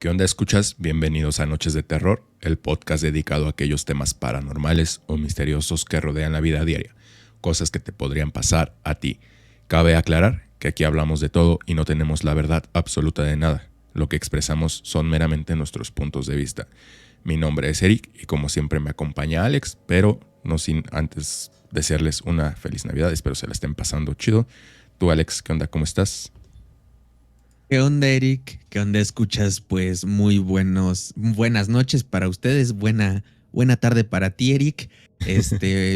¿Qué onda, escuchas? Bienvenidos a Noches de Terror, el podcast dedicado a aquellos temas paranormales o misteriosos que rodean la vida diaria, cosas que te podrían pasar a ti. Cabe aclarar que aquí hablamos de todo y no tenemos la verdad absoluta de nada. Lo que expresamos son meramente nuestros puntos de vista. Mi nombre es Eric y como siempre me acompaña Alex, pero no sin antes desearles una feliz Navidad. Espero se la estén pasando chido. Tú, Alex, ¿qué onda? ¿Cómo estás? ¿Qué onda, Eric? ¿Qué onda, escuchas? Pues muy buenas noches para ustedes, buena tarde para ti, Eric.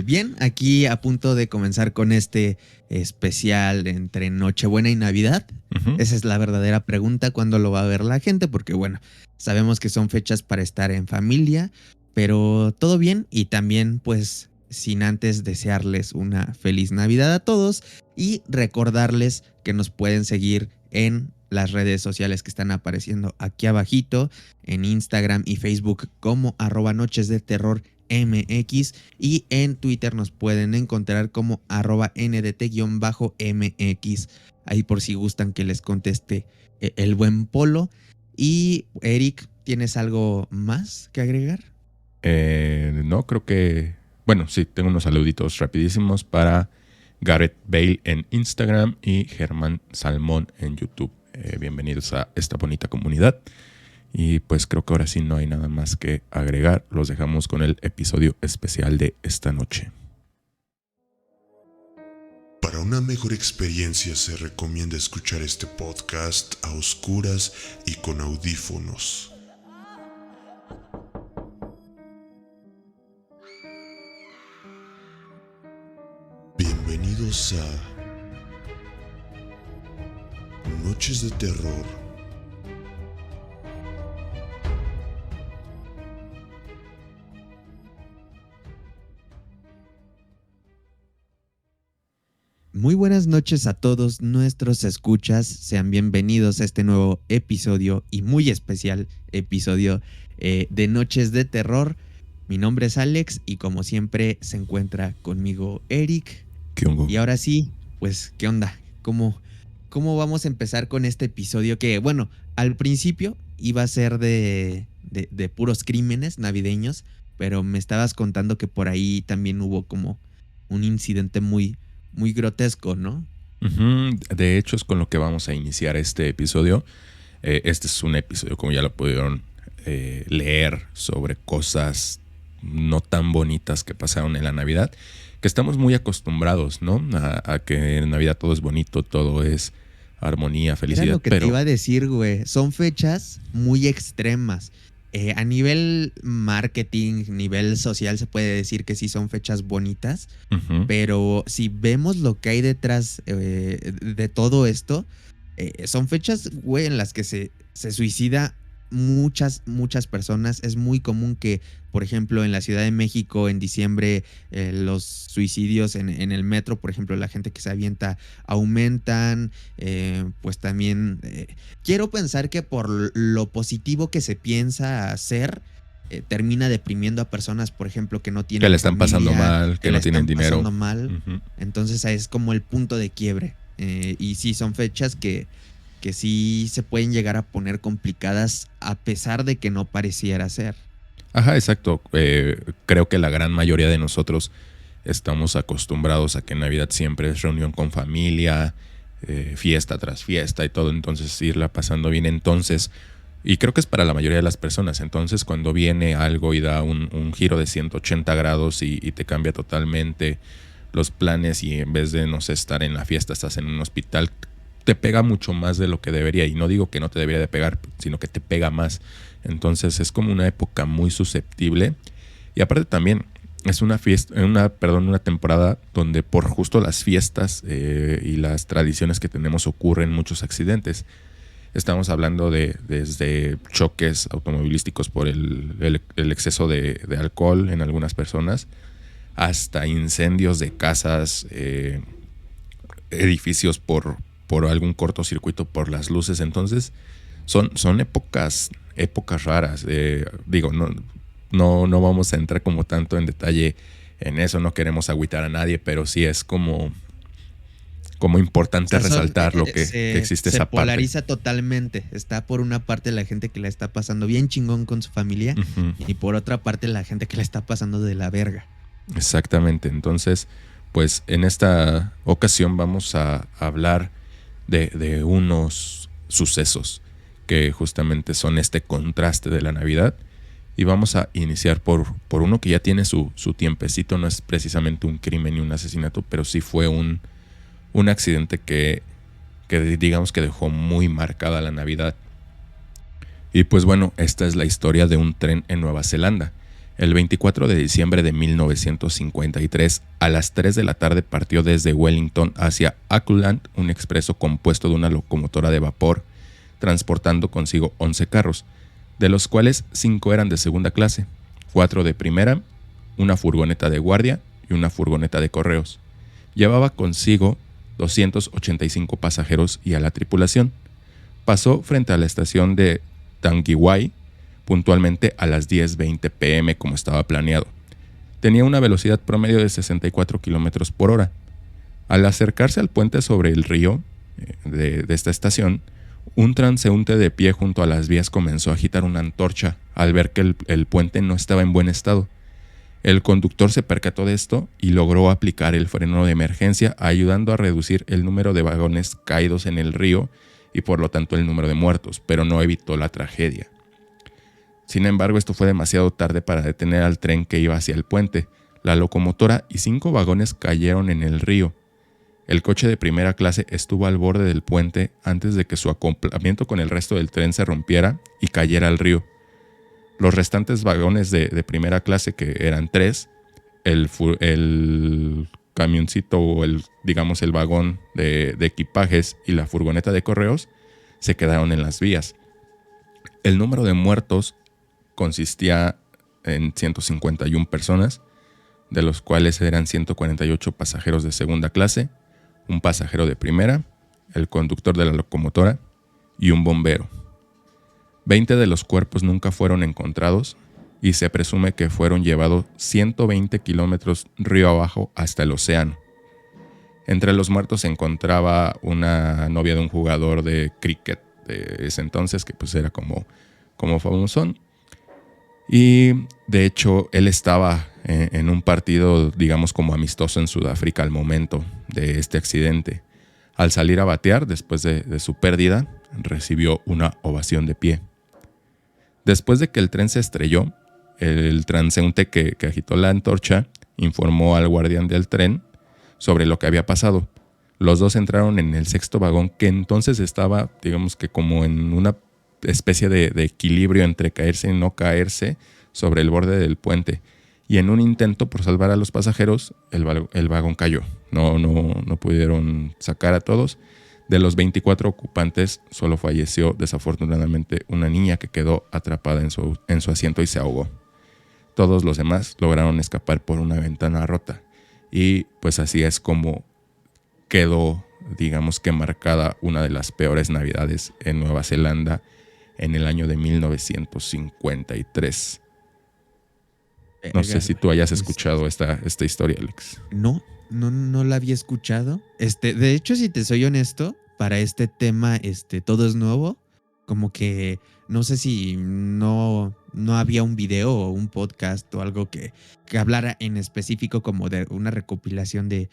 Bien, aquí a punto de comenzar con este especial entre Nochebuena y Navidad. Ujú. Esa es la verdadera pregunta, ¿cuándo lo va a ver la gente? Porque bueno, sabemos que son fechas para estar en familia, pero todo bien y también pues sin antes desearles una feliz Navidad a todos y recordarles que nos pueden seguir en las redes sociales que están apareciendo aquí abajito, en Instagram y Facebook como @Noches de Terror MX, y en Twitter nos pueden encontrar como @NDT-MX. Ahí por si gustan que les conteste el buen Polo. Y Eric, ¿tienes algo más que agregar? No, creo que... Bueno, sí, tengo unos saluditos rapidísimos para Gareth Bale en Instagram y Germán Salmón en YouTube. Bienvenidos a esta bonita comunidad. Y pues creo que ahora sí no hay nada más que agregar. Los dejamos con el episodio especial de esta noche. Para una mejor experiencia se recomienda escuchar este podcast a oscuras y con audífonos. Bienvenidos a Noches de Terror. Muy buenas noches a todos nuestros escuchas, sean bienvenidos a este nuevo episodio y muy especial episodio de Noches de Terror. Mi nombre es Alex y como siempre se encuentra conmigo Eric. ¿Qué hongo? Y ahora sí, pues, ¿qué onda? ¿Cómo vamos a empezar con este episodio? Que, bueno, al principio iba a ser de puros crímenes navideños, pero me estabas contando que por ahí también hubo como un incidente muy grotesco, ¿no? Ujú. De hecho, es con lo que vamos a iniciar este episodio. Este es un episodio, como ya lo pudieron leer, sobre cosas no tan bonitas que pasaron en la Navidad, que estamos muy acostumbrados, ¿no? A que en Navidad todo es bonito, todo es armonía, Era felicidad, lo que te pero iba a decir, güey. Son fechas muy extremas. A nivel marketing, nivel social, se puede decir que sí son fechas bonitas, ujú, pero si vemos lo que hay detrás de todo esto, son fechas, güey, en las que se suicida muchas personas. Es muy común que, por ejemplo, en la Ciudad de México, en diciembre, los suicidios en el metro, por ejemplo, la gente que se avienta aumentan. Pues también quiero pensar que por lo positivo que se piensa hacer, termina deprimiendo a personas, por ejemplo, que no que le tienen están pasando familia, mal, que que la no tienen están dinero. pasando mal. Ujú. Entonces es como el punto de quiebre. Y sí, son fechas que sí se pueden llegar a poner complicadas a pesar de que no pareciera ser. Ajá, exacto. Creo que la gran mayoría de nosotros estamos acostumbrados a que Navidad siempre es reunión con familia, fiesta tras fiesta y todo, entonces irla pasando bien. Entonces, y creo que es para la mayoría de las personas, entonces cuando viene algo y da un giro de 180 grados y te cambia totalmente los planes y en vez de, no sé, estar en la fiesta, estás en un hospital, te pega mucho más de lo que debería. Y no digo que no te debería de pegar, sino que te pega más. Entonces es como una época muy susceptible. Y aparte también es una fiesta, una temporada donde por justo las fiestas y las tradiciones que tenemos ocurren muchos accidentes. Estamos hablando de desde choques automovilísticos por el exceso de alcohol en algunas personas, hasta incendios de casas, edificios por algún cortocircuito por las luces. Entonces son épocas raras. Digo, no vamos a entrar como tanto en detalle en eso, no queremos agüitar a nadie, pero sí es como como importante O sea, resaltar lo que existe se esa parte. polariza totalmente. Está por una parte la gente que la está pasando bien chingón con su familia Ujú. y por otra parte la gente que la está pasando de la verga. Exactamente. Entonces, pues en esta ocasión vamos a hablar de unos sucesos que justamente son este contraste de la Navidad. Y vamos a iniciar por uno que ya tiene su tiempecito. No es precisamente un crimen ni un asesinato, pero sí fue un accidente que digamos que dejó muy marcada la Navidad. Y pues bueno, esta es la historia de un tren en Nueva Zelanda. El 24 de diciembre de 1953, a las 3 de la tarde partió desde Wellington hacia Auckland un expreso compuesto de una locomotora de vapor, transportando consigo 11 carros, de los cuales 5 eran de segunda clase, 4 de primera, una furgoneta de guardia y una furgoneta de correos. Llevaba consigo 285 pasajeros y a la tripulación. Pasó frente a la estación de Tangiwai puntualmente a las 10:20 p.m. como estaba planeado. Tenía una velocidad promedio de 64 kilómetros por hora. Al acercarse al puente sobre el río de esta estación, un transeúnte de pie junto a las vías comenzó a agitar una antorcha al ver que el puente no estaba en buen estado. El conductor se percató de esto y logró aplicar el freno de emergencia, ayudando a reducir el número de vagones caídos en el río y por lo tanto el número de muertos, pero no evitó la tragedia. Sin embargo, esto fue demasiado tarde para detener al tren que iba hacia el puente. La locomotora y 5 vagones cayeron en el río. El coche de primera clase estuvo al borde del puente antes de que su acoplamiento con el resto del tren se rompiera y cayera al río. Los restantes vagones de primera clase, que eran 3, el camioncito o digamos el vagón de equipajes y la furgoneta de correos, se quedaron en las vías. El número de muertos consistía en 151 personas, de los cuales eran 148 pasajeros de segunda clase, un pasajero de primera, el conductor de la locomotora y un bombero. 20 de los cuerpos nunca fueron encontrados y se presume que fueron llevados 120 kilómetros río abajo hasta el océano. Entre los muertos se encontraba una novia de un jugador de cricket de ese entonces, que pues era como famosón. Y de hecho él estaba en un partido, digamos, como amistoso en Sudáfrica al momento de este accidente. Al salir a batear después de su pérdida, recibió una ovación de pie. Después de que el tren se estrelló, el transeúnte que agitó la antorcha informó al guardián del tren sobre lo que había pasado. Los dos entraron en el sexto vagón, que entonces estaba, digamos que como en una especie de equilibrio entre caerse y no caerse sobre el borde del puente. Y en un intento por salvar a los pasajeros, el vagón cayó. No pudieron sacar a todos. De los 24 ocupantes, solo falleció desafortunadamente una niña que quedó atrapada en su asiento y se ahogó. Todos los demás lograron escapar por una ventana rota. Y pues así es como quedó, digamos que marcada una de las peores navidades en Nueva Zelanda en el año de 1953. No sé si tú hayas escuchado esta historia, Alex. No la había escuchado. De hecho, si te soy honesto, para este tema, todo es nuevo. Como que no sé si no había un video o un podcast o algo que hablara en específico como de una recopilación de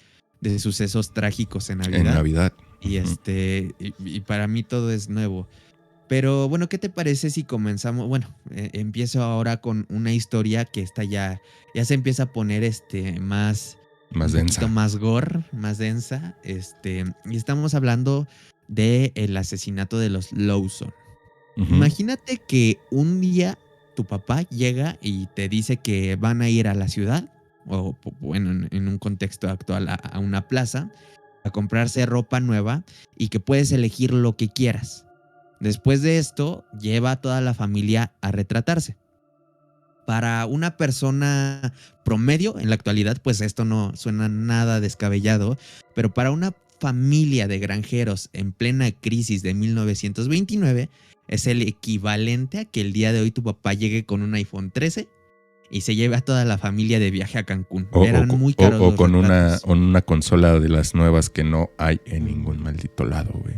sucesos trágicos en Navidad. En Navidad. Y y para mí todo es nuevo. Pero bueno, ¿qué te parece si comenzamos? Bueno, empiezo ahora con una historia que está ya se empieza a poner más densa. más gore, más densa. Y estamos hablando de el asesinato de los Lawson. Uh-huh. Imagínate que un día tu papá llega y te dice que van a ir a la ciudad, o bueno, en un contexto actual a una plaza, a comprarse ropa nueva y que puedes elegir lo que quieras. Después de esto, lleva a toda la familia a retratarse. Para una persona promedio en la actualidad, pues esto no suena nada descabellado, pero para una familia de granjeros en plena crisis de 1929, es el equivalente a que el día de hoy tu papá llegue con un iPhone 13 y se lleve a toda la familia de viaje a Cancún. O, Eran o- muy o- caros o los con retratos. una consola de las nuevas que no hay en ningún maldito lado, güey.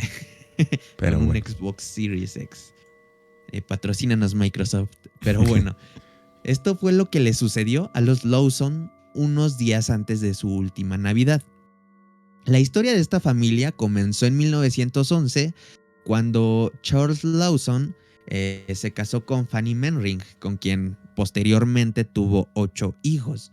Pero Con un bueno. Xbox Series X. Patrocínanos Microsoft. Pero bueno, esto fue lo que le sucedió a los Lawson unos días antes de su última Navidad. La historia de esta familia comenzó en 1911 cuando Charles Lawson se casó con Fanny Menring, con quien posteriormente tuvo 8 hijos.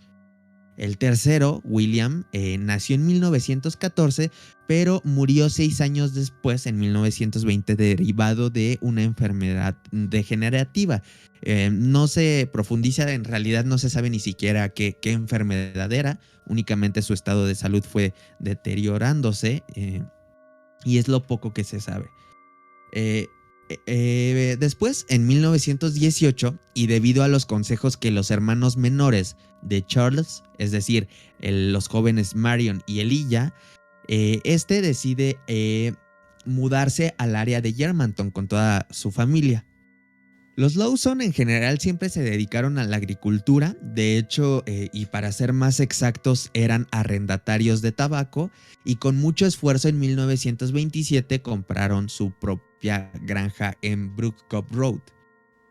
El tercero, William, nació en 1914, pero murió 6 años después, en 1920, derivado de una enfermedad degenerativa. No se profundiza, en realidad no se sabe ni siquiera qué enfermedad era, únicamente su estado de salud fue deteriorándose y es lo poco que se sabe. Después, en 1918, y debido a los consejos que los hermanos menores de Charles, es decir, los jóvenes Marion y Elijah, decide mudarse al área de Germantown con toda su familia. Los Lawson en general siempre se dedicaron a la agricultura, de hecho, y para ser más exactos, eran arrendatarios de tabaco y con mucho esfuerzo en 1927 compraron su propia granja en Brook Cove Road.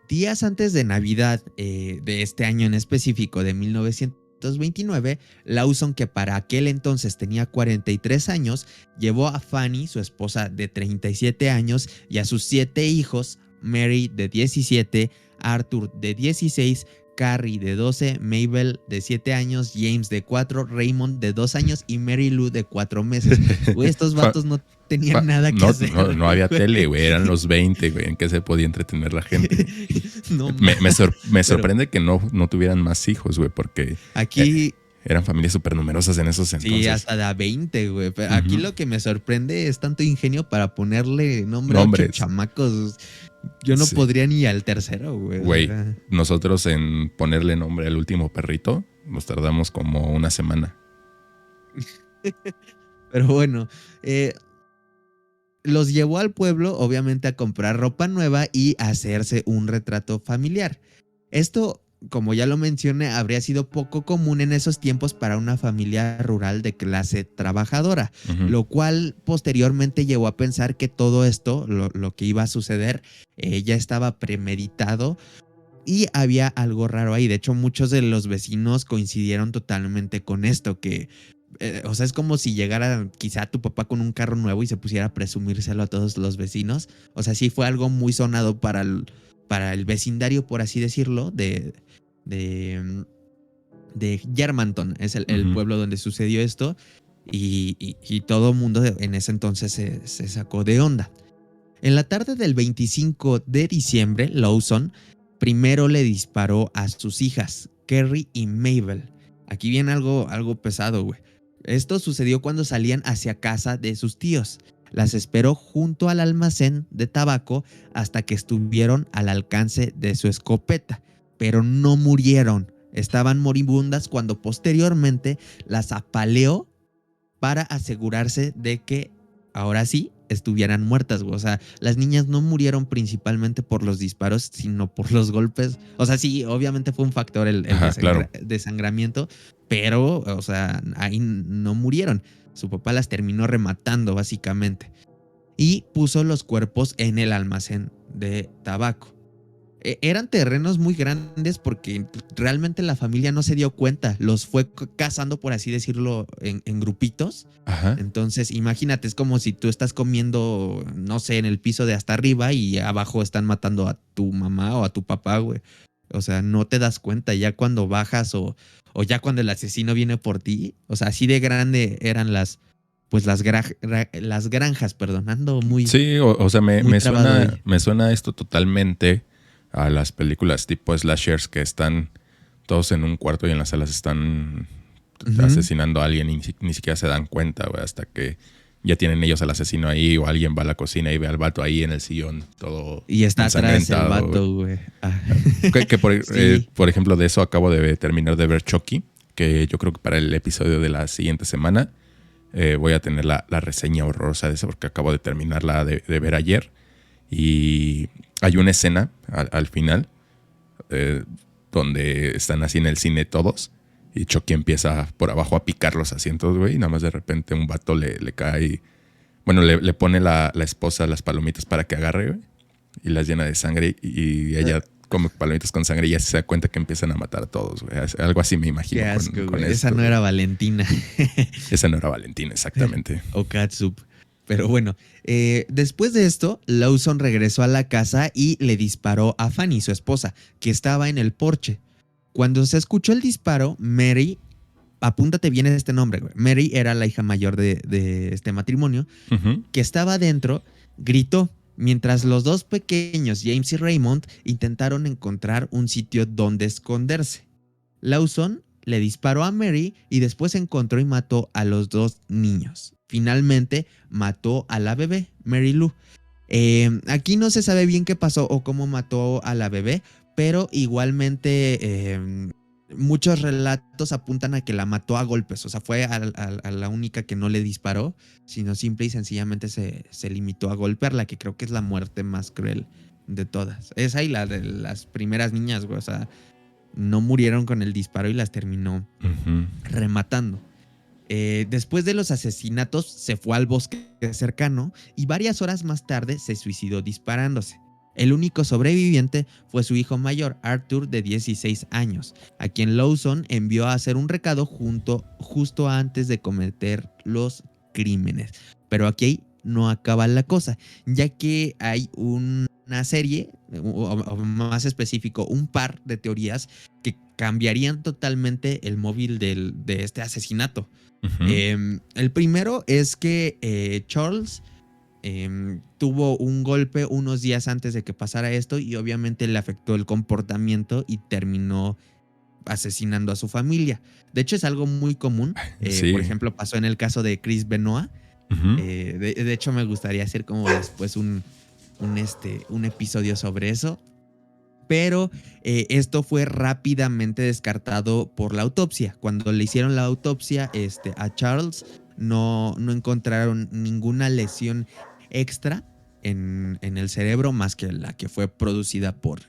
Días antes de Navidad de este año en específico, de 1929, Lawson, que para aquel entonces tenía 43 años, llevó a Fanny, su esposa de 37 años, y a sus 7 hijos, Mary de 17, Arthur de 16, Carrie de 12, Mabel de 7 años, James de 4, Raymond de 2 años y Mary Lou de 4 meses. Güey, estos vatos no tenían nada que hacer. No había tele, güey. Eran los 20, güey, en que se podía entretener la gente. No, me sorprende que no tuvieran más hijos, güey, porque aquí eran familias súper numerosas en esos entonces. sí, hasta de a 20, güey. Pero aquí lo que me sorprende es tanto ingenio para ponerle nombre a 8 chamacos. Yo no podría ni al tercero, güey. Güey, nosotros en ponerle nombre al último perrito nos tardamos como una semana. Pero bueno, los llevó al pueblo, obviamente, a comprar ropa nueva y a hacerse un retrato familiar. Esto, como ya lo mencioné, habría sido poco común en esos tiempos para una familia rural de clase trabajadora, lo cual posteriormente llevó a pensar que todo esto, lo que iba a suceder, ya estaba premeditado y había algo raro ahí. De hecho, muchos de los vecinos coincidieron totalmente con esto, que o sea, es como si llegara quizá tu papá con un carro nuevo y se pusiera a presumírselo a todos los vecinos. O sea, sí fue algo muy sonado para el vecindario, por así decirlo, de Germantown. Es el pueblo donde sucedió esto. Y todo el mundo en ese entonces se sacó de onda. En la tarde del 25 de diciembre, Lawson primero le disparó a sus hijas, Carrie y Mabel. Aquí viene algo pesado, güey. Esto sucedió cuando salían hacia casa de sus tíos. Las esperó junto al almacén de tabaco hasta que estuvieron al alcance de su escopeta, pero no murieron. Estaban moribundas cuando posteriormente las apaleó para asegurarse de que ahora sí estuvieran muertas, güey. O sea, las niñas no murieron principalmente por los disparos, sino por los golpes. O sea, sí, obviamente fue un factor el desangramiento, pero, o sea, ahí no murieron. Su papá las terminó rematando, básicamente. Y puso los cuerpos en el almacén de tabaco. Eran terrenos muy grandes porque realmente la familia no se dio cuenta. Los fue cazando, por así decirlo, en grupitos. Ajá. Entonces, imagínate, es como si tú estás comiendo, no sé, en el piso de hasta arriba y abajo están matando a tu mamá o a tu papá, güey. O sea, no te das cuenta ya cuando bajas o ya cuando el asesino viene por ti. O sea, así de grande eran las granjas, perdonando muy. Sí, o sea, me suena esto totalmente a las películas tipo slashers que están todos en un cuarto y en las salas están asesinando a alguien y ni siquiera se dan cuenta, güey, hasta que ya tienen ellos al asesino ahí o alguien va a la cocina y ve al vato ahí en el sillón todo y está atrás el vato, güey. Por ejemplo, de eso acabo de terminar de ver Chucky, que yo creo que para el episodio de la siguiente semana voy a tener la reseña horrorosa de eso porque acabo de terminarla de ver ayer. Y hay una escena al final donde están así en el cine todos. Y Chucky empieza por abajo a picar los asientos, güey. Y nada más de repente un vato le cae. Bueno, le pone la esposa las palomitas para que agarre, güey. Y las llena de sangre. Y ella come palomitas con sangre y ya se da cuenta que empiezan a matar a todos, güey. Algo así me imagino. Qué asco, con güey. esto, Esa no güey. era Valentina. Esa no era Valentina, exactamente. O Catsup. Pero bueno, después de esto, Lawson regresó a la casa y le disparó a Fanny, su esposa, que estaba en el porche. Cuando se escuchó el disparo, Mary, apúntate bien este nombre, güey. Mary era la hija mayor de este matrimonio, Ujú. que estaba adentro, gritó, mientras los dos pequeños, James y Raymond, intentaron encontrar un sitio donde esconderse. Lawson le disparó a Mary y después encontró y mató a los dos niños. Finalmente mató a la bebé, Mary Lou. Aquí no se sabe bien qué pasó o cómo mató a la bebé, pero igualmente muchos relatos apuntan a que la mató a golpes. O sea, fue a la única que no le disparó, sino simple y sencillamente se limitó a golpearla, que creo que es la muerte más cruel de todas. Esa y la de las primeras niñas, güey. O sea, no murieron con el disparo y las terminó Ujú. rematando. Después de los asesinatos se fue al bosque cercano y varias horas más tarde se suicidó disparándose. El único sobreviviente fue su hijo mayor, Arthur, de 16 años, a quien Lawson envió a hacer un recado justo antes de cometer los crímenes. Pero aquí no acaba la cosa, ya que hay una serie, o más específico, un par de teorías que cambiarían totalmente el móvil de este asesinato. Ujú. El primero es que Charles tuvo un golpe unos días antes de que pasara esto y obviamente le afectó el comportamiento y terminó asesinando a su familia. De hecho, es algo muy común. Sí. Por ejemplo, pasó en el caso de Chris Benoit. Ujú. De hecho, me gustaría hacer como después un episodio sobre eso. Pero esto fue rápidamente descartado por la autopsia. Cuando le hicieron la autopsia a Charles, no encontraron ninguna lesión extra en el cerebro más que la que fue producida por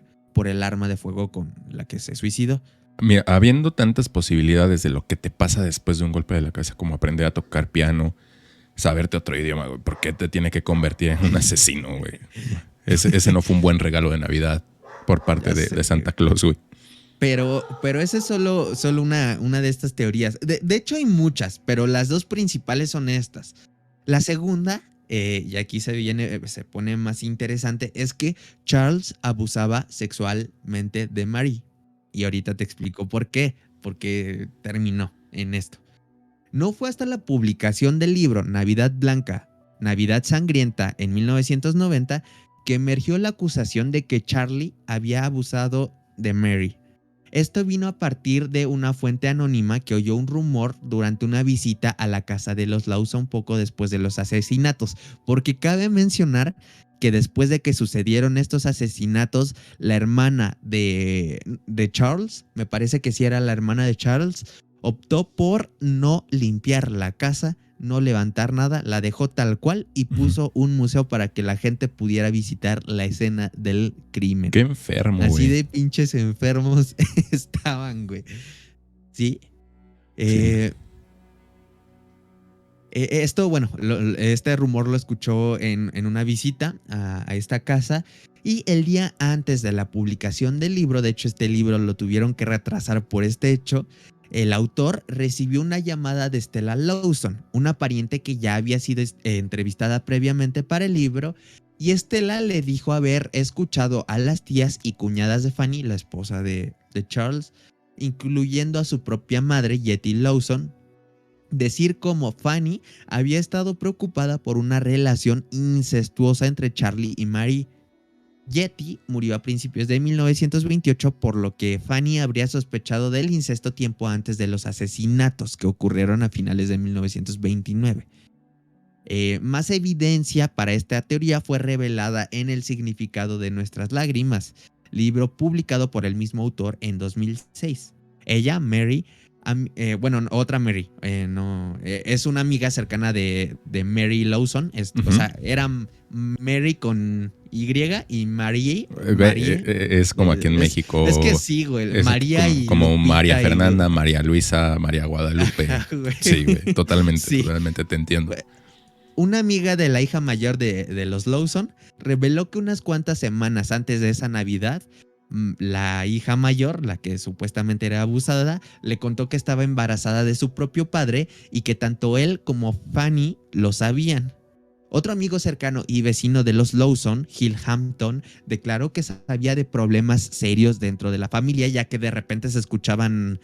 el arma de fuego con la que se suicidó. Mira, habiendo tantas posibilidades de lo que te pasa después de un golpe de la cabeza, como aprender a tocar piano, saberte otro idioma, güey, ¿por qué te tiene que convertir en un asesino, güey? Ese no fue un buen regalo de Navidad por parte Ya sé, de Santa Claus, güey. Pero esa es solo una de estas teorías. De hecho, hay muchas, pero las dos principales son estas. La segunda, y aquí se pone más interesante, es que Charles abusaba sexualmente de Mary. Y ahorita te explico por qué. Porque terminó en esto. No fue hasta la publicación del libro Navidad Blanca, Navidad Sangrienta en 1990 que emergió la acusación de que Charlie había abusado de Mary. Esto vino a partir de una fuente anónima que oyó un rumor durante una visita a la casa de los Lawson poco después de los asesinatos, porque cabe mencionar que después de que sucedieron estos asesinatos, la hermana de Charles, me parece que sí era la hermana de Charles, optó por no limpiar la casa, no levantar nada, la dejó tal cual y puso un museo para que la gente pudiera visitar la escena del crimen. Qué enfermo, güey. Así de pinches enfermos estaban, güey. Sí. Esto, bueno, este rumor lo escuchó en una visita a esta casa y el día antes de la publicación del libro, de hecho este libro lo tuvieron que retrasar por este hecho, el autor recibió una llamada de Stella Lawson, una pariente que ya había sido entrevistada previamente para el libro, y Stella le dijo haber escuchado a las tías y cuñadas de Fanny, la esposa de Charles, incluyendo a su propia madre, Yeti Lawson, decir cómo Fanny había estado preocupada por una relación incestuosa entre Charlie y Mary. Yeti murió a principios de 1928, por lo que Fanny habría sospechado del incesto tiempo antes de los asesinatos que ocurrieron a finales de 1929. Más evidencia para esta teoría fue revelada en El significado de nuestras lágrimas, libro publicado por el mismo autor en 2006. Ella, Mary, otra Mary, es una amiga cercana de Mary Lawson, o sea, era Mary con y Marie. Es como aquí en México. Es que sí, güey. María como, y como Lupita María y- Fernanda, María Luisa, María Guadalupe. Güey. Sí, güey, totalmente, Sí. totalmente te entiendo. Una amiga de la hija mayor de los Lawson reveló que unas cuantas semanas antes de esa Navidad, la hija mayor, la que supuestamente era abusada, le contó que estaba embarazada de su propio padre y que tanto él como Fanny lo sabían. Otro amigo cercano y vecino de los Lawson, Gil Hampton, declaró que sabía de problemas serios dentro de la familia, ya que de repente se escuchaban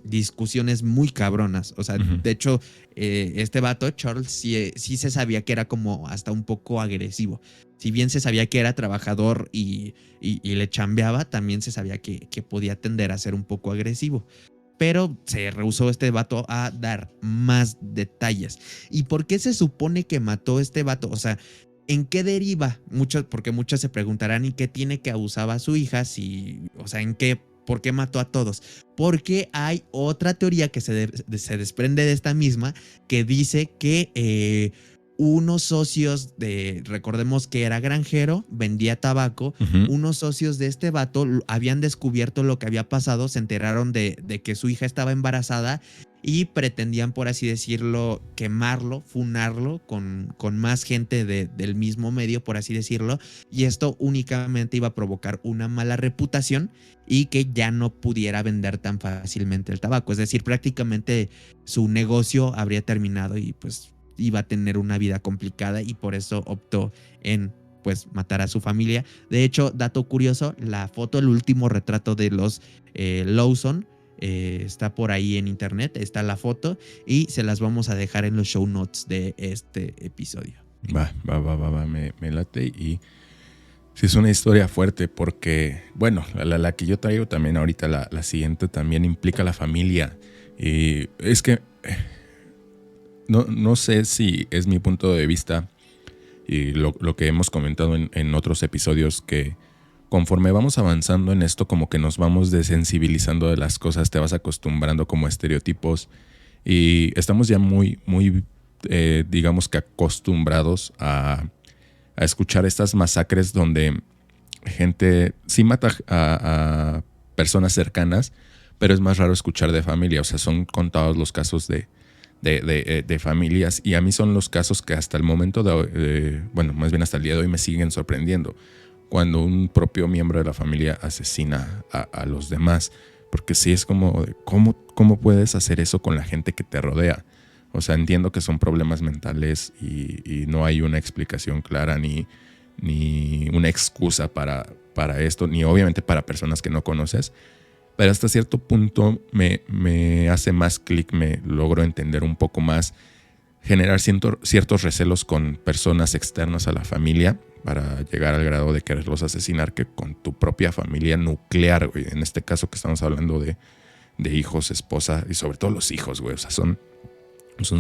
discusiones muy cabronas. O sea, Ujú. de hecho, este vato, Charles, sí se sabía que era como hasta un poco agresivo. Si bien se sabía que era trabajador y le chambeaba, también se sabía que podía tender a ser un poco agresivo. Pero se rehusó este vato a dar más detalles. ¿Y por qué se supone que mató este vato? O sea, ¿en qué deriva? Porque muchos se preguntarán ¿en qué tiene que abusaba a su hija? O sea, ¿por qué mató a todos? Porque hay otra teoría que se desprende de esta misma que dice que unos socios recordemos que era granjero, vendía tabaco, Ujú. unos socios de este vato habían descubierto lo que había pasado, se enteraron de que su hija estaba embarazada y pretendían, por así decirlo, quemarlo, funarlo con más gente del mismo medio, por así decirlo, y esto únicamente iba a provocar una mala reputación y que ya no pudiera vender tan fácilmente el tabaco. Es decir, prácticamente su negocio habría terminado y pues iba a tener una vida complicada y por eso optó en pues matar a su familia. De hecho, dato curioso, la foto, el último retrato de los Lawson está por ahí en internet, está la foto y se las vamos a dejar en los show notes de este episodio. Va, me late. Y sí es una historia fuerte porque, bueno, la que yo traigo también ahorita, la siguiente también implica a la familia. Y es que no sé si es mi punto de vista y lo que hemos comentado en otros episodios, que conforme vamos avanzando en esto, como que nos vamos desensibilizando de las cosas, te vas acostumbrando como a estereotipos y estamos ya muy, muy, digamos que acostumbrados a escuchar estas masacres donde gente sí mata a personas cercanas, pero es más raro escuchar de familia. O sea, son contados los casos de familias, y a mí son los casos que hasta el momento bueno, más bien hasta el día de hoy me siguen sorprendiendo, cuando un propio miembro de la familia asesina a los demás, porque sí es como, ¿cómo puedes hacer eso con la gente que te rodea? O sea, entiendo que son problemas mentales y no hay una explicación clara ni una excusa para esto, ni obviamente para personas que no conoces. Pero hasta cierto punto me hace más clic, me logro entender un poco más, generar ciertos recelos con personas externas a la familia para llegar al grado de quererlos asesinar, que con tu propia familia nuclear, güey. En este caso que estamos hablando de hijos, esposa y sobre todo los hijos, güey. O sea, son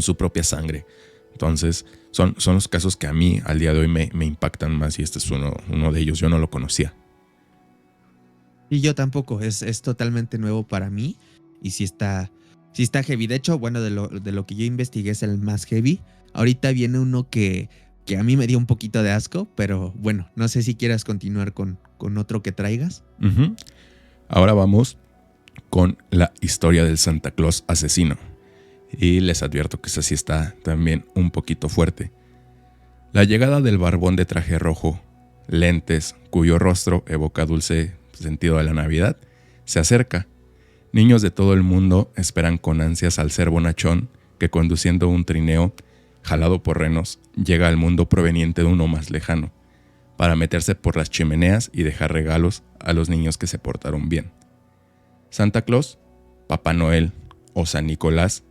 su propia sangre. Entonces, son los casos que a mí al día de hoy me impactan más, y este es uno de ellos. Yo no lo conocía. Y yo tampoco, es totalmente nuevo para mí y sí está heavy. De hecho, bueno, de lo que yo investigué es el más heavy. Ahorita viene uno que a mí me dio un poquito de asco, pero bueno, no sé si quieras continuar con otro que traigas. Uh-huh. Ahora vamos con la historia del Santa Claus asesino. Y les advierto que esa sí está también un poquito fuerte. La llegada del barbón de traje rojo, lentes, cuyo rostro evoca dulce sentido de la Navidad, se acerca. Niños de todo el mundo esperan con ansias al ser bonachón que, conduciendo un trineo jalado por renos, llega al mundo proveniente de uno más lejano, para meterse por las chimeneas y dejar regalos a los niños que se portaron bien. Santa Claus, Papá Noel o San Nicolás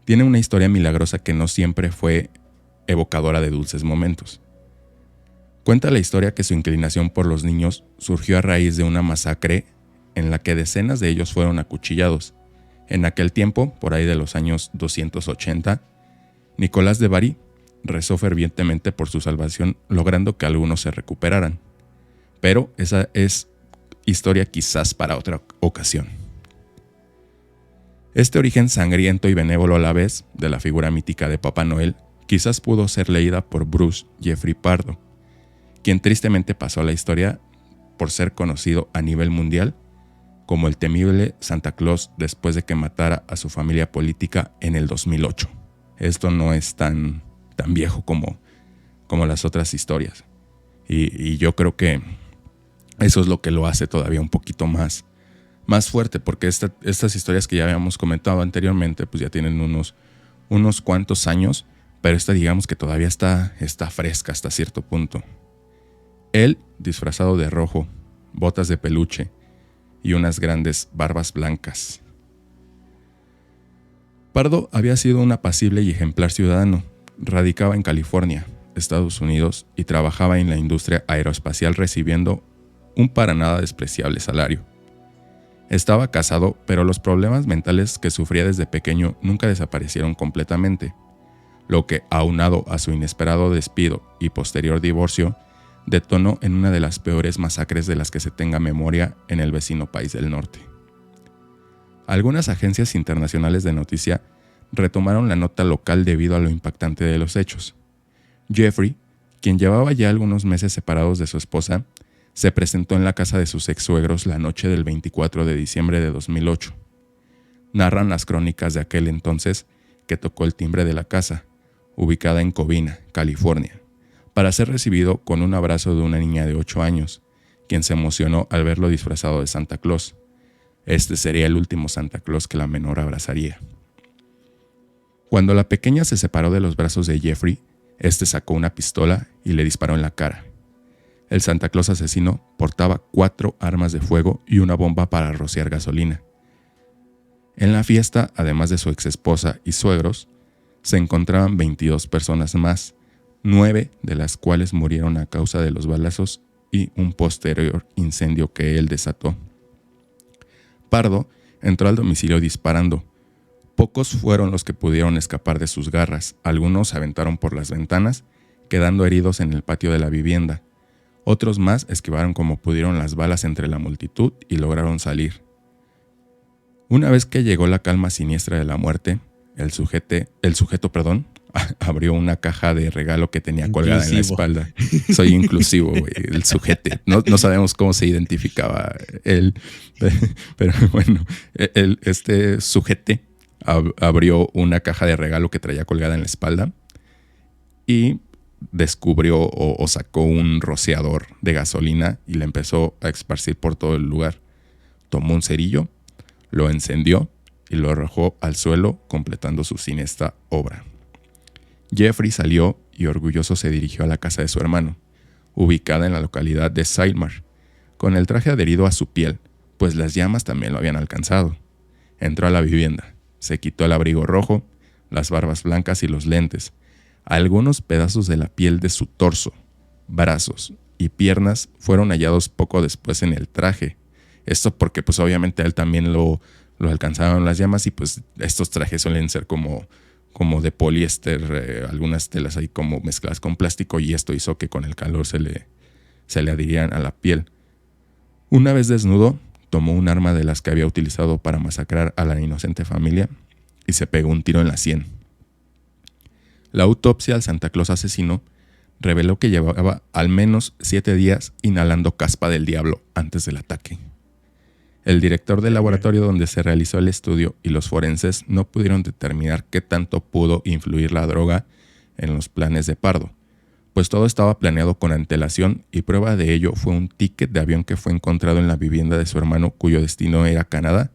tiene una historia milagrosa que no siempre fue evocadora de dulces momentos. Cuenta la historia que su inclinación por los niños surgió a raíz de una masacre en la que decenas de ellos fueron acuchillados. En aquel tiempo, por ahí de los años 280, Nicolás de Bari rezó fervientemente por su salvación, logrando que algunos se recuperaran. Pero esa es historia quizás para otra ocasión. Este origen sangriento y benévolo a la vez de la figura mítica de Papá Noel quizás pudo ser leída por Bruce Jeffrey Pardo, quien tristemente pasó a la historia por ser conocido a nivel mundial como el temible Santa Claus después de que matara a su familia política en el 2008. Esto no es tan viejo como las otras historias. Y yo creo que eso es lo que lo hace todavía un poquito más fuerte, porque estas historias que ya habíamos comentado anteriormente, pues ya tienen unos cuantos años, pero esta digamos que todavía está fresca hasta cierto punto. Él, disfrazado de rojo, botas de peluche y unas grandes barbas blancas. Pardo había sido un apacible y ejemplar ciudadano. Radicaba en California, Estados Unidos, y trabajaba en la industria aeroespacial recibiendo un para nada despreciable salario. Estaba casado, pero los problemas mentales que sufría desde pequeño nunca desaparecieron completamente, lo que, aunado a su inesperado despido y posterior divorcio, detonó en una de las peores masacres de las que se tenga memoria en el vecino país del norte. Algunas agencias internacionales de noticia retomaron la nota local debido a lo impactante de los hechos. Jeffrey, quien llevaba ya algunos meses separados de su esposa, se presentó en la casa de sus ex-suegros la noche del 24 de diciembre de 2008. Narran las crónicas de aquel entonces que tocó el timbre de la casa, ubicada en Covina, California, para ser recibido con un abrazo de una niña de 8 años, quien se emocionó al verlo disfrazado de Santa Claus. Este sería el último Santa Claus que la menor abrazaría. Cuando la pequeña se separó de los brazos de Jeffrey, este sacó una pistola y le disparó en la cara. El Santa Claus asesino portaba 4 armas de fuego y una bomba para rociar gasolina. En la fiesta, además de su exesposa y suegros, se encontraban 22 personas más, 9 de las cuales murieron a causa de los balazos y un posterior incendio que él desató. Pardo entró al domicilio disparando. Pocos fueron los que pudieron escapar de sus garras. Algunos se aventaron por las ventanas, quedando heridos en el patio de la vivienda. Otros más esquivaron como pudieron las balas entre la multitud y lograron salir. Una vez que llegó la calma siniestra de la muerte, el sujeto, abrió una caja de regalo que tenía colgada en la espalda. Soy inclusivo, güey, el sujete. No sabemos cómo se identificaba él, pero bueno, este sujete abrió una caja de regalo que traía colgada en la espalda y descubrió o sacó un rociador de gasolina y le empezó a esparcir por todo el lugar. Tomó un cerillo, lo encendió y lo arrojó al suelo, completando su siniestra obra. Jeffrey salió y orgulloso se dirigió a la casa de su hermano, ubicada en la localidad de Sylmar, con el traje adherido a su piel, pues las llamas también lo habían alcanzado. Entró a la vivienda, se quitó el abrigo rojo, las barbas blancas y los lentes. Algunos pedazos de la piel de su torso, brazos y piernas fueron hallados poco después en el traje. Esto porque pues obviamente a él también lo alcanzaron las llamas y pues estos trajes suelen ser como de poliéster, algunas telas ahí como mezcladas con plástico, y esto hizo que con el calor se le adhirieran a la piel. Una vez desnudo, tomó un arma de las que había utilizado para masacrar a la inocente familia y se pegó un tiro en la sien. La autopsia al Santa Claus asesino reveló que llevaba al menos 7 días inhalando caspa del diablo antes del ataque. El director del laboratorio donde se realizó el estudio y los forenses no pudieron determinar qué tanto pudo influir la droga en los planes de Pardo, pues todo estaba planeado con antelación y prueba de ello fue un ticket de avión que fue encontrado en la vivienda de su hermano cuyo destino era Canadá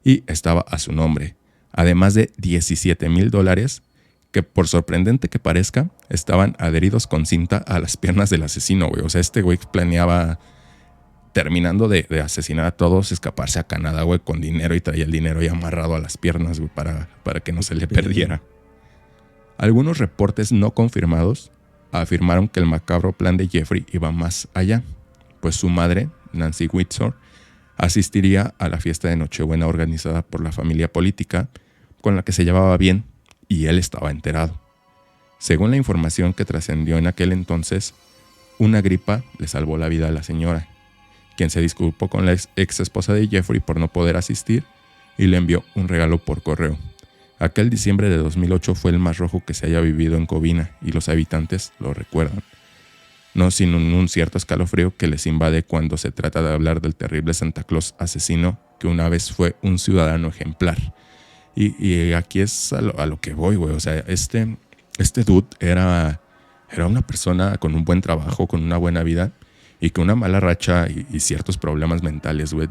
y estaba a su nombre, además de $17,000 que, por sorprendente que parezca, estaban adheridos con cinta a las piernas del asesino, güey. O sea, este güey planeaba, terminando de asesinar a todos, escaparse a Canadá, güey, con dinero, y traía el dinero ahí amarrado a las piernas, güey, para que no se le perdiera. Algunos reportes no confirmados afirmaron que el macabro plan de Jeffrey iba más allá, pues su madre, Nancy Windsor, asistiría a la fiesta de Nochebuena organizada por la familia política con la que se llevaba bien, y él estaba enterado. Según la información que trascendió en aquel entonces, una gripa le salvó la vida a la señora, quien se disculpó con la ex esposa de Jeffrey por no poder asistir y le envió un regalo por correo. Aquel diciembre de 2008 fue el más rojo que se haya vivido en Covina y los habitantes lo recuerdan. no sin un cierto escalofrío que les invade cuando se trata de hablar del terrible Santa Claus asesino que una vez fue un ciudadano ejemplar. Y aquí es a lo que voy, güey. O sea, este dude era una persona con un buen trabajo, con una buena vida, y que una mala racha y ciertos problemas mentales, güey,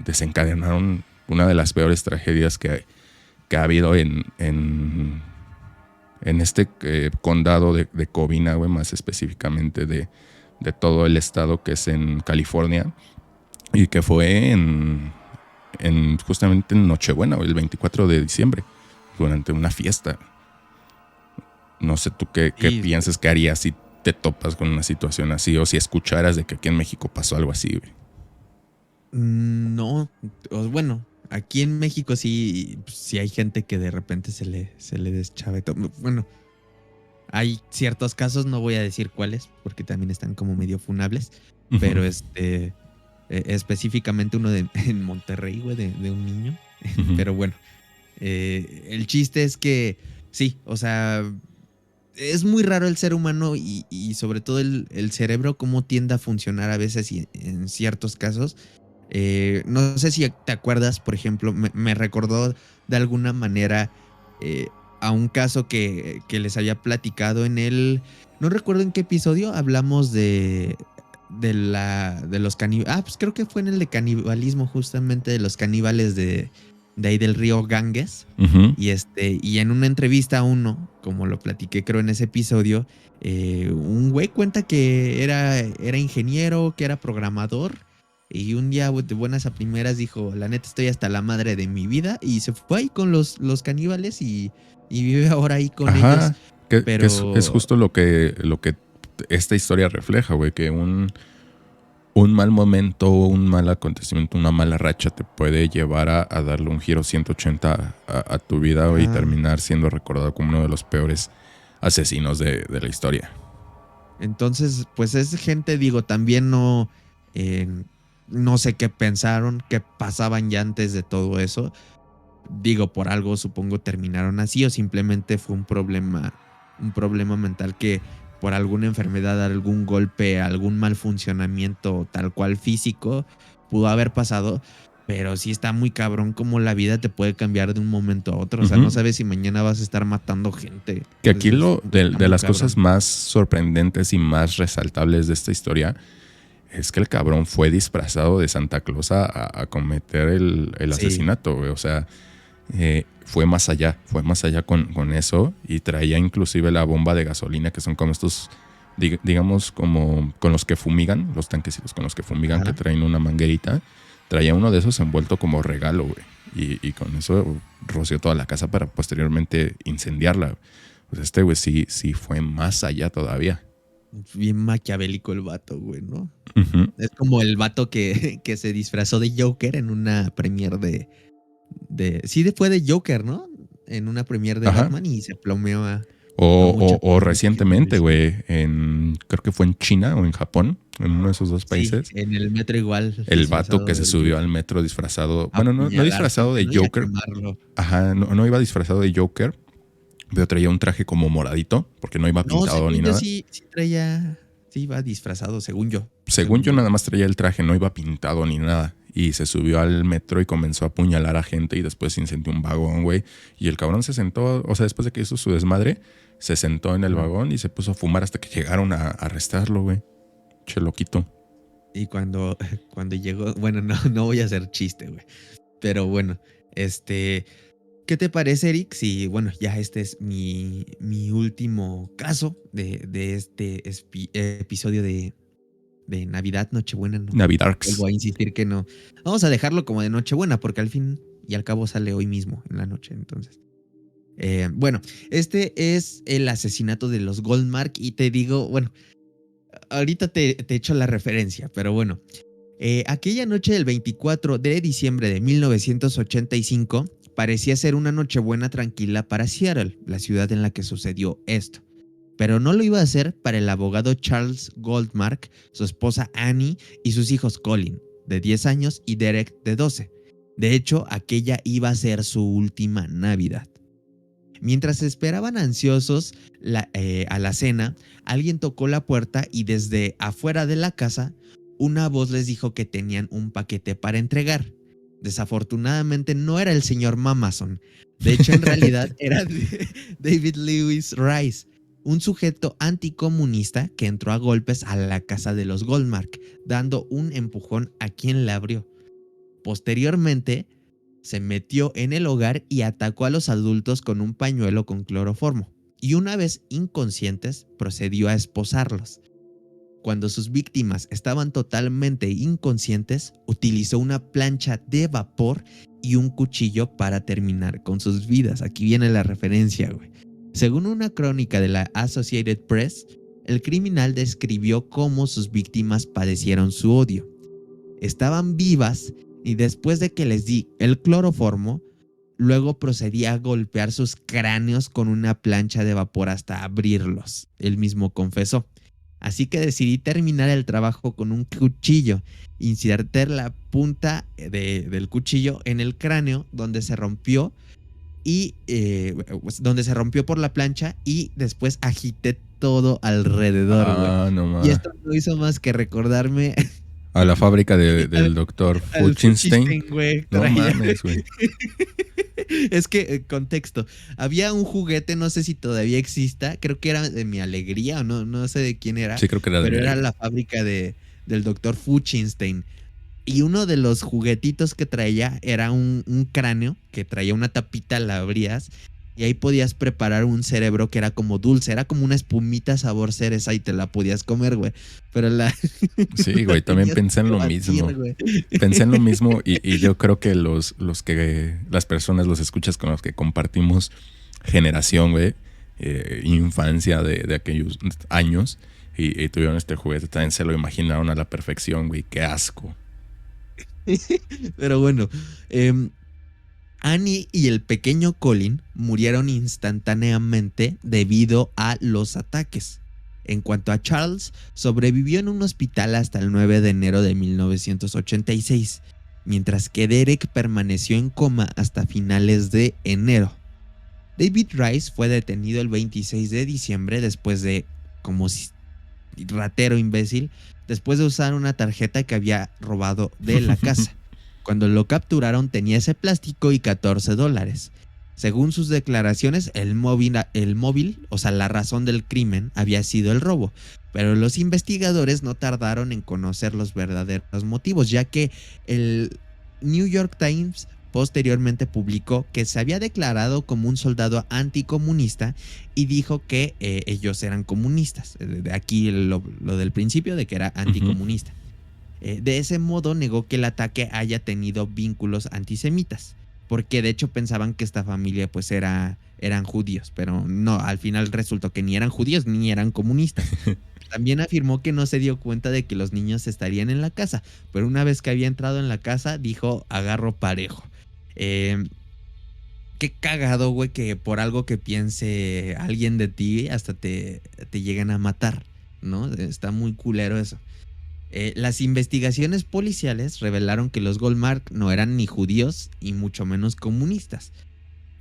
desencadenaron una de las peores tragedias que ha habido en este condado de Covina, güey, más específicamente de todo el estado que es en California, y que fue justamente en Nochebuena, güey, el 24 de diciembre, durante una fiesta. No sé tú qué piensas que harías si te topas con una situación así, o si escucharas de que aquí en México pasó algo así, güey. No, bueno, aquí en México sí hay gente que de repente se le deschave. Bueno, hay ciertos casos, no voy a decir cuáles, porque también están como medio funables, pero específicamente uno en Monterrey, güey, de un niño. Pero bueno, el chiste es que sí, o sea, es muy raro el ser humano y sobre todo el cerebro, cómo tiende a funcionar a veces y en ciertos casos. No sé si te acuerdas, por ejemplo, me recordó de alguna manera a un caso que les había platicado no recuerdo en qué episodio hablamos de los caníbales. Pues creo que fue en el de canibalismo, justamente de los caníbales de ahí del río Ganges. Y en una entrevista a uno, como lo platiqué creo en ese episodio, un güey cuenta que era ingeniero, que era programador, y un día de buenas a primeras dijo, la neta estoy hasta la madre de mi vida, y se fue ahí con los caníbales y vive ahora ahí con ellos. Pero que es justo lo que esta historia refleja, güey, que un mal momento, un mal acontecimiento, una mala racha te puede llevar a darle un giro 180 a tu vida, güey, y terminar siendo recordado como uno de los peores asesinos de la historia. Entonces, pues es gente, digo, también no sé qué pensaron, qué pasaban ya antes de todo eso. Digo, por algo supongo terminaron así, o simplemente fue un problema mental que por alguna enfermedad, algún golpe, algún mal funcionamiento tal cual físico pudo haber pasado. Pero sí está muy cabrón como la vida te puede cambiar de un momento a otro. O sea, no sabes si mañana vas a estar matando gente. Que aquí de las cosas más sorprendentes y más resaltables de esta historia es que el cabrón fue disfrazado de Santa Claus a cometer el asesinato, güey. O sea, fue más allá con eso, y traía inclusive la bomba de gasolina, que son como estos, digamos, como con los que fumigan, los tanquecitos con los que fumigan, que traen una manguerita. Traía uno de esos envuelto como regalo, güey. Y con eso roció toda la casa para posteriormente incendiarla. Pues este güey sí fue más allá todavía. Bien maquiavélico el vato, güey, ¿no? Es como el vato que se disfrazó de Joker en una premiere fue de Joker, ¿no? En una premiere de Batman, y se plomeó a O recientemente, güey, creo que fue en China o en Japón, en uno de esos dos países. Sí, en el metro igual. El vato que se subió al metro disfrazado, bueno, no disfrazado de Joker. No iba disfrazado de Joker, pero traía un traje como moradito, porque no iba pintado ni nada. Sí iba disfrazado, según yo. Según yo nada más traía el traje, no iba pintado ni nada. Y se subió al metro y comenzó a apuñalar a gente, y después incendió un vagón, güey. Y el cabrón se sentó, o sea, después de que hizo su desmadre, se sentó en el vagón y se puso a fumar hasta que llegaron a arrestarlo, güey. Che loquito. Y cuando llegó, bueno, no voy a hacer chiste, güey. Pero bueno, ¿qué te parece, Eric? Si, bueno, ya este es mi último caso de este episodio de Navidad, Nochebuena. No, Navidarks. Vuelvo a insistir que no. Vamos a dejarlo como de Nochebuena, porque al fin y al cabo sale hoy mismo en la noche, entonces. Bueno, este es el asesinato de los Goldmark, y te digo, bueno, ahorita te echo la referencia, pero bueno. Aquella noche del 24 de diciembre de 1985 parecía ser una Nochebuena tranquila para Seattle, la ciudad en la que sucedió esto. Pero no lo iba a hacer para el abogado Charles Goldmark, su esposa Annie y sus hijos Colin, de 10 años, y Derek, de 12. De hecho, aquella iba a ser su última Navidad. Mientras esperaban ansiosos a la cena, alguien tocó la puerta y desde afuera de la casa, una voz les dijo que tenían un paquete para entregar. Desafortunadamente no era el señor Mamason. De hecho, en realidad era David Lewis Rice, un sujeto anticomunista que entró a golpes a la casa de los Goldmark, dando un empujón a quien la abrió. Posteriormente, se metió en el hogar y atacó a los adultos con un pañuelo con cloroformo, y una vez inconscientes, procedió a esposarlos. Cuando sus víctimas estaban totalmente inconscientes, utilizó una plancha de vapor y un cuchillo para terminar con sus vidas. Aquí viene la referencia, güey. Según una crónica de la Associated Press, el criminal describió cómo sus víctimas padecieron su odio. Estaban vivas y después de que les di el cloroformo, luego procedía a golpear sus cráneos con una plancha de vapor hasta abrirlos. Él mismo confesó. Así que decidí terminar el trabajo con un cuchillo, insertar la punta del cuchillo en el cráneo donde se rompió por la plancha y después agité todo alrededor, güey. No Y mames. esto no hizo más que recordarme A la fábrica del doctor al Fuchenstein. Fuchenstein, güey. No Traía, mames, güey. Es que, contexto, había un juguete, no sé si todavía exista, creo que era de Mi Alegría o no sé de quién era, Sí, creo que era de pero mi era alegría. la fábrica del doctor Fuchenstein. Y uno de los juguetitos que traía era un cráneo que traía una tapita, la abrías y ahí podías preparar un cerebro que era como dulce, era como una espumita sabor cereza y te la podías comer, güey. Pero Sí, güey, también pensé en lo mismo. Pensé en lo mismo y yo creo que las personas, los escuchas con los que compartimos generación, güey, infancia de aquellos años y tuvieron este juguete, también se lo imaginaron a la perfección, güey, qué asco. Pero bueno, Annie y el pequeño Colin murieron instantáneamente debido a los ataques. En cuanto a Charles, sobrevivió en un hospital hasta el 9 de enero de 1986, mientras que Derek permaneció en coma hasta finales de enero. David Rice fue detenido el 26 de diciembre después de, como ratero imbécil, después de usar una tarjeta que había robado de la casa. Cuando lo capturaron tenía ese plástico y $14. Según sus declaraciones, el móvil, o sea, la razón del crimen, había sido el robo. Pero los investigadores no tardaron en conocer los verdaderos motivos, ya que el New York Times posteriormente publicó que se había declarado como un soldado anticomunista y dijo que ellos eran comunistas. De aquí lo del principio de que era anticomunista. De ese modo negó que el ataque haya tenido vínculos antisemitas, porque de hecho pensaban que esta familia pues eran judíos, pero no, al final resultó que ni eran judíos ni eran comunistas. También afirmó que no se dio cuenta de que los niños estarían en la casa, pero una vez que había entrado en la casa dijo agarro parejo. Qué cagado, güey, que por algo que piense alguien de ti hasta te lleguen a matar, ¿no? Está muy culero eso. Las investigaciones policiales revelaron que los Goldmark no eran ni judíos y mucho menos comunistas.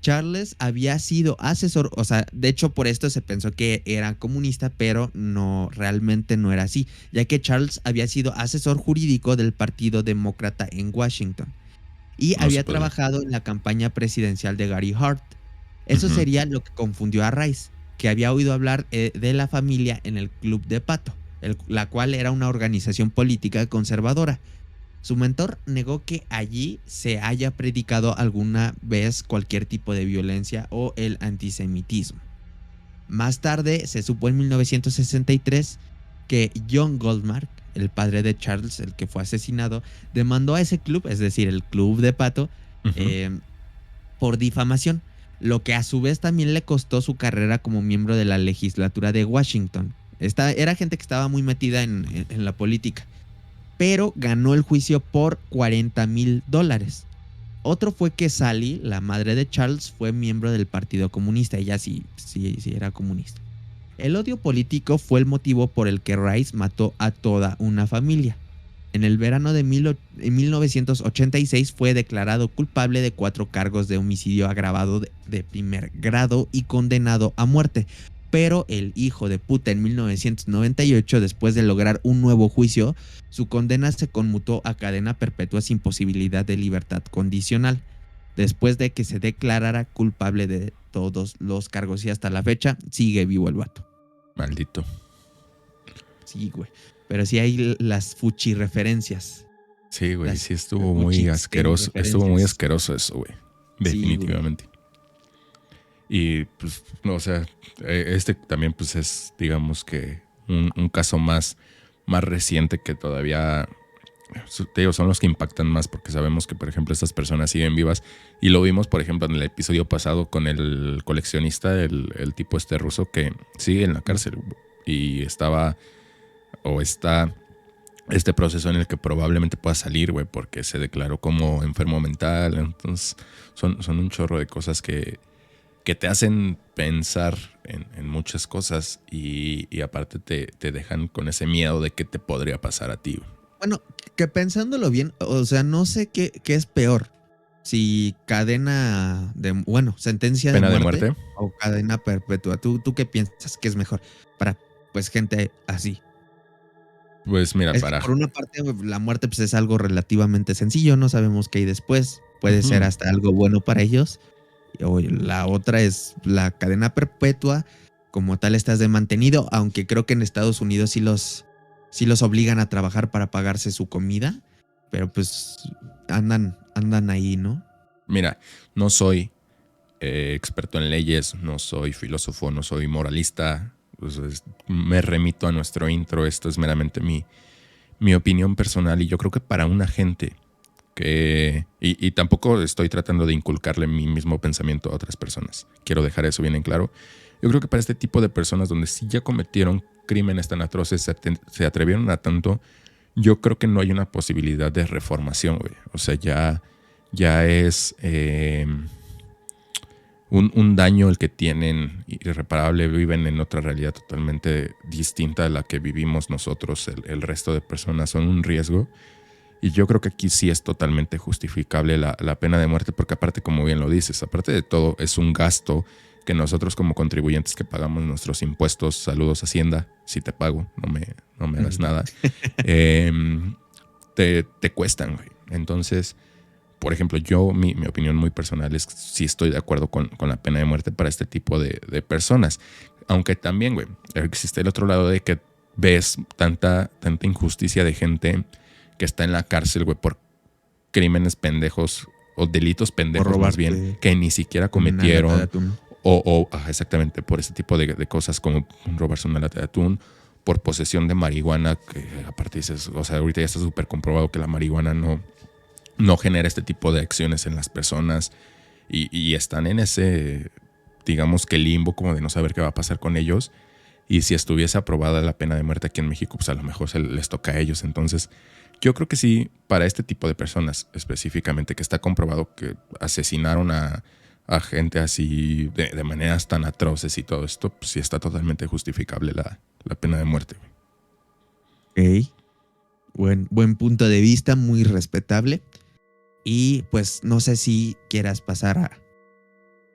Charles había sido asesor, o sea, de hecho por esto se pensó que era comunista, pero no, realmente no era así, ya que Charles había sido asesor jurídico del Partido Demócrata en Washington y había trabajado en la campaña presidencial de Gary Hart. Eso sería lo que confundió a Rice, que había oído hablar de la familia en el Club de Pato, la cual era una organización política conservadora. Su mentor negó que allí se haya predicado alguna vez cualquier tipo de violencia o el antisemitismo. Más tarde se supo en 1963 que John Goldmark, el padre de Charles, el que fue asesinado, demandó a ese club, es decir, el Club de Pato, por difamación, lo que a su vez también le costó su carrera como miembro de la legislatura de Washington. Era gente que estaba muy metida en la política, pero ganó el juicio por $40,000. Otro fue que Sally, la madre de Charles, fue miembro del Partido Comunista. Ella sí era comunista. El odio político fue el motivo por el que Rice mató a toda una familia. En el verano de 1986 fue declarado culpable de 4 cargos de homicidio agravado de primer grado y condenado a muerte. Pero el hijo de puta en 1998, después de lograr un nuevo juicio, su condena se conmutó a cadena perpetua sin posibilidad de libertad condicional, después de que se declarara culpable de todos los cargos, y hasta la fecha sigue vivo el vato. Maldito. Sí, güey. Pero sí hay las fuchi-referencias. Sí, güey, Las sí estuvo muy asqueroso. Estuvo muy asqueroso eso, güey. Definitivamente. Sí, y pues, no, o sea, este también pues es, digamos que un caso más reciente que todavía, te digo, son los que impactan más porque sabemos que, por ejemplo, estas personas siguen vivas. Y lo vimos, por ejemplo, en el episodio pasado con el coleccionista, el tipo este ruso que sigue en la cárcel y estaba o está este proceso en el que probablemente pueda salir, güey, porque se declaró como enfermo mental. Entonces son un chorro de cosas que te hacen pensar en muchas cosas y aparte te dejan con ese miedo de qué te podría pasar a ti. Bueno, que pensándolo bien, o sea, no sé qué es peor. Si sentencia ¿Pena de de muerte muerte? o cadena perpetua. ¿Tú qué piensas que es mejor para pues gente así? Pues mira, Es que por una parte la muerte pues es algo relativamente sencillo, no sabemos qué hay después. Puede ser hasta algo bueno para ellos. O la otra es la cadena perpetua, como tal estás de mantenido, aunque creo que en Estados Unidos sí los obligan a trabajar para pagarse su comida, pero pues andan ahí, ¿no? Mira, no soy experto en leyes, no soy filósofo, no soy moralista. Pues me remito a nuestro intro. Esto es meramente mi opinión personal y yo creo que para una gente que... Y tampoco estoy tratando de inculcarle mi mismo pensamiento a otras personas. Quiero dejar eso bien en claro. Yo creo que para este tipo de personas donde sí ya cometieron crímenes tan atroces, se atrevieron a tanto, yo creo que no hay una posibilidad de reformación, güey. O sea, ya es un daño el que tienen irreparable. Viven en otra realidad totalmente distinta a la que vivimos nosotros. El resto de personas son un riesgo. Y yo creo que aquí sí es totalmente justificable la pena de muerte, porque aparte, como bien lo dices, aparte de todo, es un gasto que nosotros como contribuyentes que pagamos nuestros impuestos, saludos Hacienda, si te pago, no me das nada, te cuestan, güey. Entonces, por ejemplo, yo, mi opinión muy personal es que sí estoy de acuerdo con la pena de muerte para este tipo de personas. Aunque también, güey, existe el otro lado de que ves tanta injusticia de gente que está en la cárcel, güey, por crímenes pendejos o delitos pendejos más bien, que ni siquiera cometieron. Exactamente, por ese tipo de cosas como robarse una lata de atún, por posesión de marihuana, que aparte dices, o sea, ahorita ya está súper comprobado que la marihuana no genera este tipo de acciones en las personas y están en ese, digamos que limbo como de no saber qué va a pasar con ellos. Y si estuviese aprobada la pena de muerte aquí en México, pues a lo mejor les toca a ellos. Entonces, yo creo que sí, para este tipo de personas específicamente, que está comprobado que asesinaron a gente así de maneras tan atroces y todo esto, pues sí está totalmente justificable la pena de muerte. Ok. Buen punto de vista, muy respetable. Y pues no sé si quieras pasar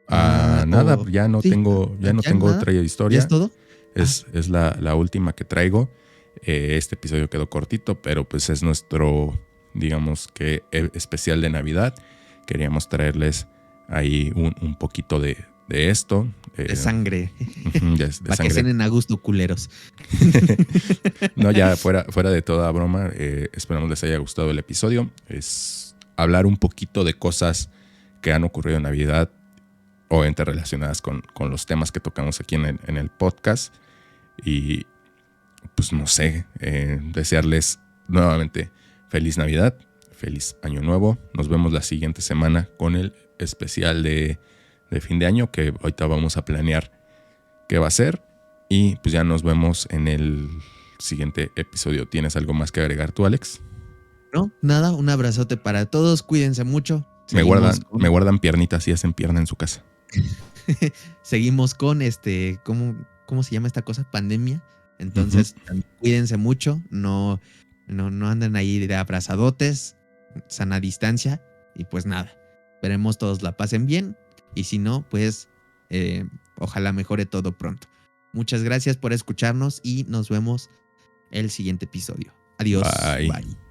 nada, ya no tengo otra historia. ¿Ya es todo? Es la última que traigo. Este episodio quedó cortito, pero pues es nuestro, digamos que especial de Navidad. Queríamos traerles ahí un poquito de esto. De sangre. De para sangre. que cenen a gusto, culeros. No, ya fuera de toda broma, esperamos les haya gustado el episodio. Es hablar un poquito de cosas que han ocurrido en Navidad o interrelacionadas con los temas que tocamos aquí en el podcast. Y pues no sé, desearles nuevamente feliz Navidad, feliz Año Nuevo. Nos vemos la siguiente semana con el especial de fin de año, que ahorita vamos a planear qué va a ser. Y pues ya nos vemos en el siguiente episodio. ¿Tienes algo más que agregar tú, Alex? No, nada, un abrazote para todos, cuídense mucho. Me guardan piernitas y hacen pierna en su casa. Seguimos con ¿cómo se llama esta cosa? Pandemia. Entonces, cuídense mucho, no No anden ahí de abrazadotes, sana distancia. Y pues nada, esperemos todos la pasen bien. Y si no, pues ojalá mejore todo pronto. Muchas gracias por escucharnos y nos vemos el siguiente episodio. Adiós. Bye. Bye.